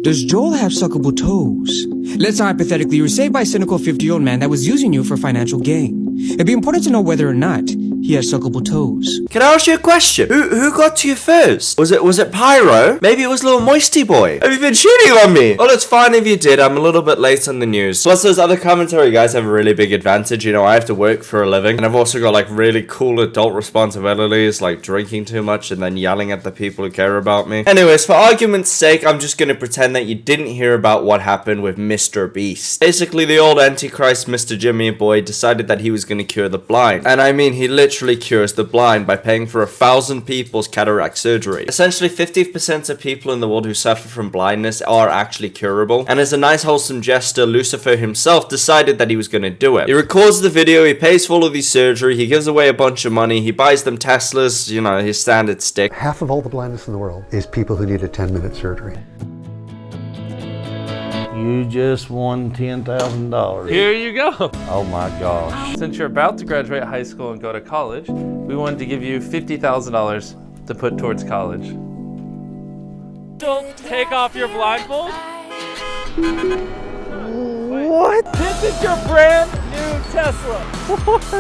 Does Joel have suckable toes? Let's say hypothetically you were saved by a cynical 50-year-old man that was using you for financial gain. It'd be important to know whether or not he has suckable toes. Can I ask you a question? Who got to you first? Was it Pyro? Maybe it was little Moisty Boy. Have you been cheating on me? Well, it's fine if you did. I'm a little bit late on the news. Plus, those other commentary guys have a really big advantage. You know, I have to work for a living, and I've also got like really cool adult responsibilities, like drinking too much and then yelling at the people who care about me. Anyways, for argument's sake, I'm just gonna pretend that you didn't hear about what happened with Mr. Beast. Basically, the old Antichrist, Mr. Jimmy Boy, decided that he was gonna cure the blind. And I mean, he literally cures the blind by paying for 1,000 people's cataract surgery. Essentially, 50% of people in the world who suffer from blindness are actually curable. And as a nice wholesome gesture, Lucifer himself decided that he was gonna do it. He records the video, he pays for all of these surgery, he gives away a bunch of money, he buys them Teslas, you know, his standard stick. Half of all the blindness in the world is people who need a 10-minute surgery. You just won $10,000. Here you go. Oh my gosh. Since you're about to graduate high school and go to college, we wanted to give you $50,000 to put towards college. Don't take off your blindfold. What? This is your brand new Tesla.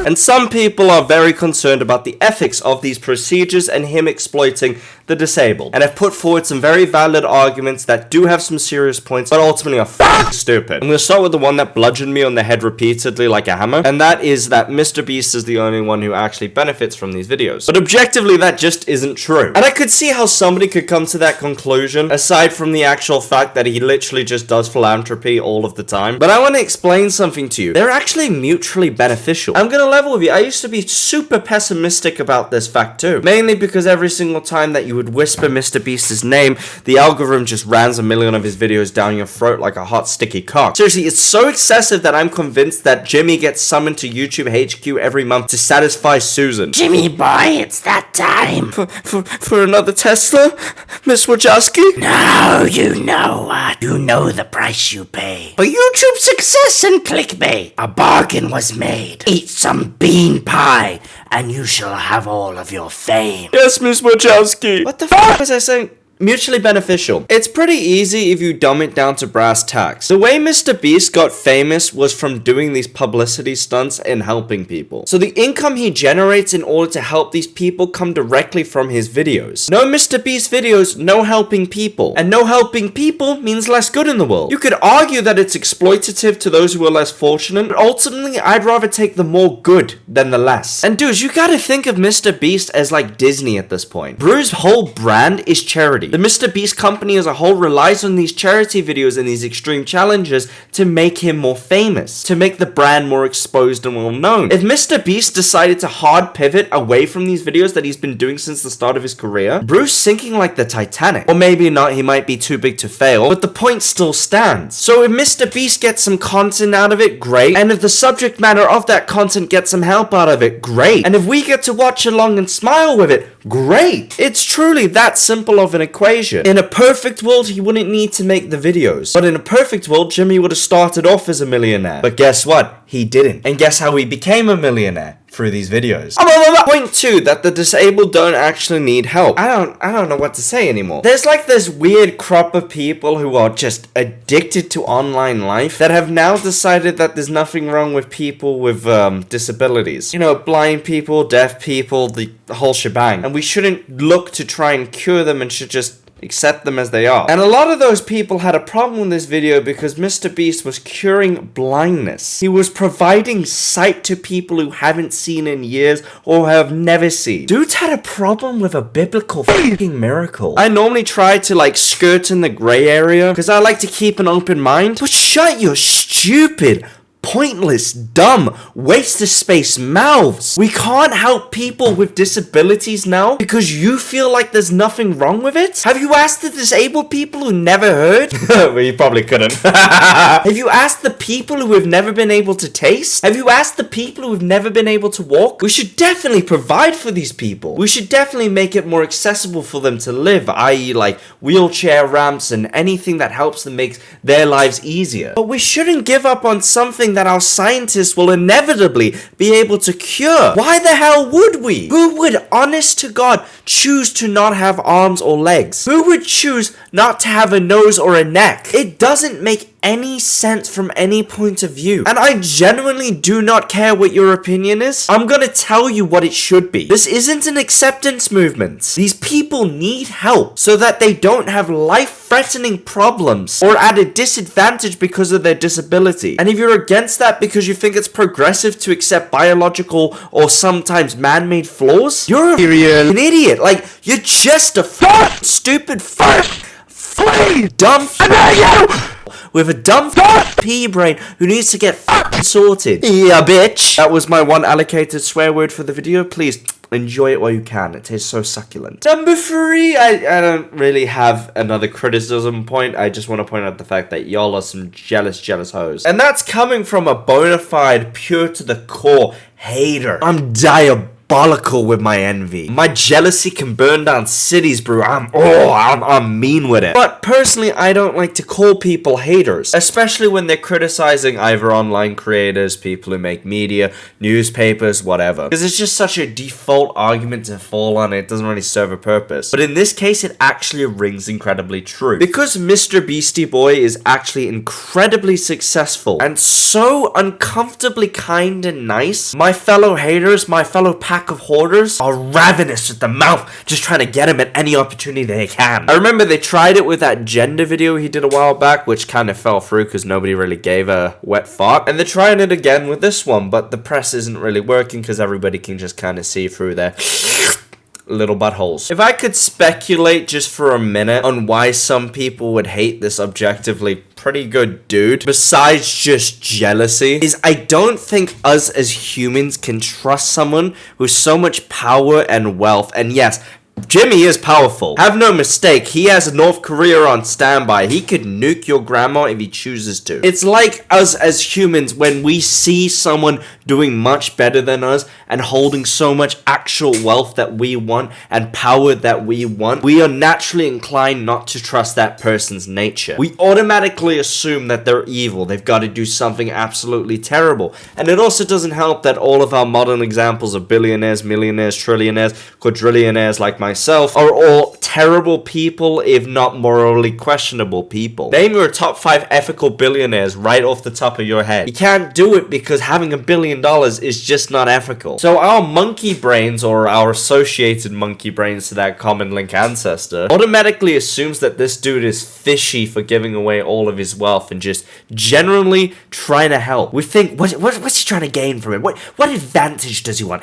And some people are very concerned about the ethics of these procedures and him exploiting the disabled, and have put forward some very valid arguments that do have some serious points, but ultimately are stupid. I'm gonna start with the one that bludgeoned me on the head repeatedly like a hammer, and that is that Mr. Beast is the only one who actually benefits from these videos. But objectively, that just isn't true. And I could see how somebody could come to that conclusion, aside from the actual fact that he literally just does philanthropy all of the time. But I want to explain something to you. They're actually mutually beneficial. I'm gonna level with you. I used to be super pessimistic about this fact too, mainly because every single time that you would whisper Mr. Beast's name, the algorithm just rams a million of his videos down your throat like a hot sticky cock. Seriously, it's so excessive that I'm convinced that Jimmy gets summoned to YouTube HQ every month to satisfy Susan. Jimmy boy, it's that time. For another Tesla? Miss Wojcicki? No, you know what? You know the price you pay. For YouTube success and clickbait, a bargain was made. Eat some bean pie, and you shall have all of your fame. Yes, Miss Wojcicki. What the f*** was I saying? Mutually beneficial. It's pretty easy if you dumb it down to brass tacks. The way Mr. Beast got famous was from doing these publicity stunts and helping people. So the income he generates in order to help these people come directly from his videos. No Mr. Beast videos, no helping people. And no helping people means less good in the world. You could argue that it's exploitative to those who are less fortunate, but ultimately I'd rather take the more good than the less. And dudes, you gotta think of Mr. Beast as like Disney at this point. Bruce's whole brand is charity. The Mr. Beast company as a whole relies on these charity videos and these extreme challenges to make him more famous, to make the brand more exposed and well known. If Mr. Beast decided to hard pivot away from these videos that he's been doing since the start of his career, Bruce sinking like the Titanic. Or maybe not, he might be too big to fail, but the point still stands. So if Mr. Beast gets some content out of it, great. And if the subject matter of that content gets some help out of it, great. And if we get to watch along and smile with it, great. It's truly that simple of an equation. In a perfect world, he wouldn't need to make the videos. But in a perfect world, Jimmy would have started off as a millionaire. But guess what? He didn't. And guess how he became a millionaire? Through these videos. Point 2, that the disabled don't actually need help. I don't know what to say anymore. There's like this weird crop of people who are just addicted to online life that have now decided that there's nothing wrong with people with disabilities. You know, blind people, deaf people, the whole shebang. And we shouldn't look to try and cure them and should just accept them as they are. And a lot of those people had a problem with this video because Mr. Beast was curing blindness. He was providing sight to people who haven't seen in years or have never seen. Dudes had a problem with a biblical fucking miracle. I normally try to like skirt in the gray area because I like to keep an open mind, but shut your stupid, pointless, dumb, waste of space mouths. We can't help people with disabilities now because you feel like there's nothing wrong with it? Have you asked the disabled people who never heard? Well, you probably couldn't. Have you asked the people who have never been able to taste? Have you asked the people who have never been able to walk? We should definitely provide for these people. We should definitely make it more accessible for them to live, i.e. like wheelchair ramps and anything that helps them make their lives easier. But we shouldn't give up on something that our scientists will inevitably be able to cure. Why the hell would we? Who would, honest to God, choose to not have arms or legs? Who would choose not to have a nose or a neck? It doesn't make any sense from any point of view. And I genuinely do not care what your opinion is. I'm gonna tell you what it should be. This isn't an acceptance movement. These people need help so that they don't have life-threatening problems or at a disadvantage because of their disability. And if you're against that because you think it's progressive to accept biological or sometimes man-made flaws, you're an idiot. Like, you're just a stupid dumb with a dumb pea brain who needs to get sorted. Yeah, bitch. That was my one allocated swear word for the video. Please enjoy it while you can. It tastes so succulent. Number 3, I don't really have another criticism point. I just want to point out the fact that y'all are some jealous hoes. And that's coming from a bona fide, pure to the core hater. I'm diabolical with my envy. My jealousy can burn down cities, bro. I'm mean with it. But personally, I don't like to call people haters, especially when they're criticizing either online creators, people who make media, newspapers, whatever. Because it's just such a default argument to fall on. It doesn't really serve a purpose. But in this case, it actually rings incredibly true. Because Mr. Beastie Boy is actually incredibly successful and so uncomfortably kind and nice, my fellow haters, my fellow pack of hoarders are ravenous with the mouth, just trying to get him at any opportunity they can. I remember they tried it with that gender video he did a while back, which kind of fell through because nobody really gave a wet fart. And they're trying it again with this one, but the press isn't really working because everybody can just kind of see through their little buttholes. If I could speculate just for a minute on why some people would hate this objectively pretty good dude, besides just jealousy, is I don't think us as humans can trust someone with so much power and wealth. And yes, Jimmy is powerful. Have no mistake, he has North Korea on standby. He could nuke your grandma if he chooses to. It's like us as humans when we see someone doing much better than us and holding so much actual wealth that we want and power that we want, we are naturally inclined not to trust that person's nature. We automatically assume that they're evil. They've got to do something absolutely terrible. And it also doesn't help that all of our modern examples of billionaires, millionaires, trillionaires, quadrillionaires like myself are all terrible people, if not morally questionable people. Name your top 5 ethical billionaires right off the top of your head. You can't do it because having $1 billion is just not ethical. So our monkey brains, or our associated monkey brains to that common link ancestor, automatically assumes that this dude is fishy for giving away all of his wealth and just generally trying to help. We think, what's he trying to gain from it? What advantage does he want?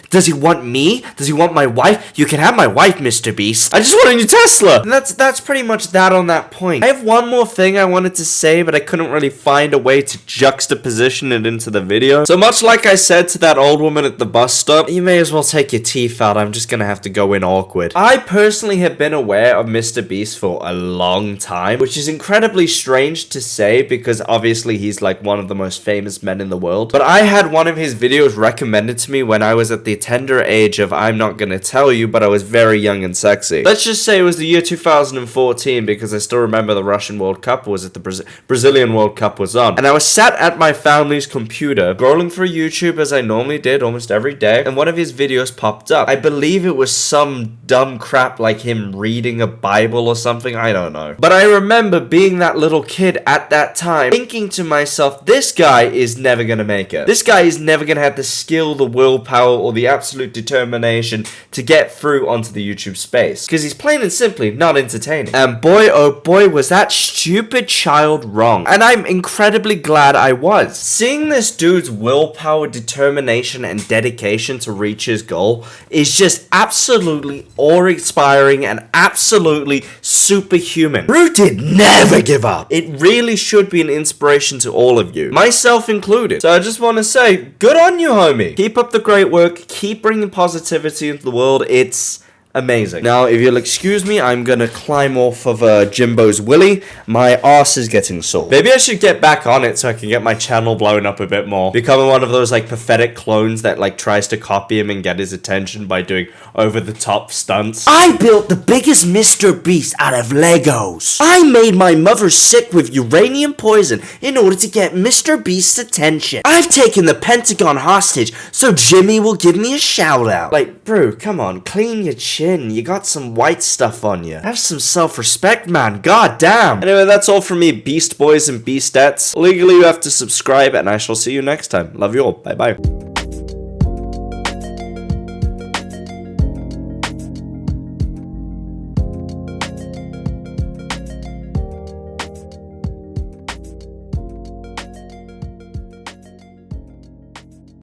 Does he want me? Does he want my wife? You can have my wife, Mr. Beast. I just want a new Tesla. And that's pretty much that on that point. I have one more thing I wanted to say, but I couldn't really find a way to juxtaposition it into the video. So much like I said to that old woman at the bus stop, you may as well take your teeth out. I'm just gonna have to go in awkward. I personally have been aware of Mr. Beast for a long time, which is incredibly strange to say because obviously he's like one of the most famous men in the world. But I had one of his videos recommended to me when I was at the tender age of, I'm not gonna tell you, but I was very young and sexy. Let's just say it was the year 2014 because I still remember the Russian World Cup, or was it the Brazilian World Cup was on. And I was sat at my family's computer scrolling through YouTube as I normally did almost every day, and one of his videos popped up. I believe it was some dumb crap like him reading a Bible or something, I don't know. But I remember being that little kid at that time thinking to myself, this guy is never gonna make it. This guy is never gonna have the skill, the willpower, or the absolute determination to get through onto the YouTube space, because he's plain and simply not entertaining. And boy, oh boy, was that stupid child wrong. And I'm incredibly glad I was. Seeing this dude's willpower, determination, and dedication to reach his goal is just absolutely awe-inspiring and absolutely superhuman. Bro did never give up. It really should be an inspiration to all of you, myself included. So I just want to say, good on you, homie. Keep up the great work. Keep bringing positivity into the world. It's Amazing. Now, if you'll excuse me, I'm gonna climb off of Jimbo's willy. My ass is getting sore. Maybe I should get back on it so I can get my channel blown up a bit more. Becoming one of those, like, pathetic clones that, like, tries to copy him and get his attention by doing over-the-top stunts. I built the biggest Mr. Beast out of Legos. I made my mother sick with uranium poison in order to get Mr. Beast's attention. I've taken the Pentagon hostage so Jimmy will give me a shout out. Like, bro, come on, clean your chin. You got some white stuff on you. Have some self-respect, man. God damn. Anyway, that's all from me, Beast Boys and Beastettes. Legally, you have to subscribe, and I shall see you next time. Love you all. Bye-bye.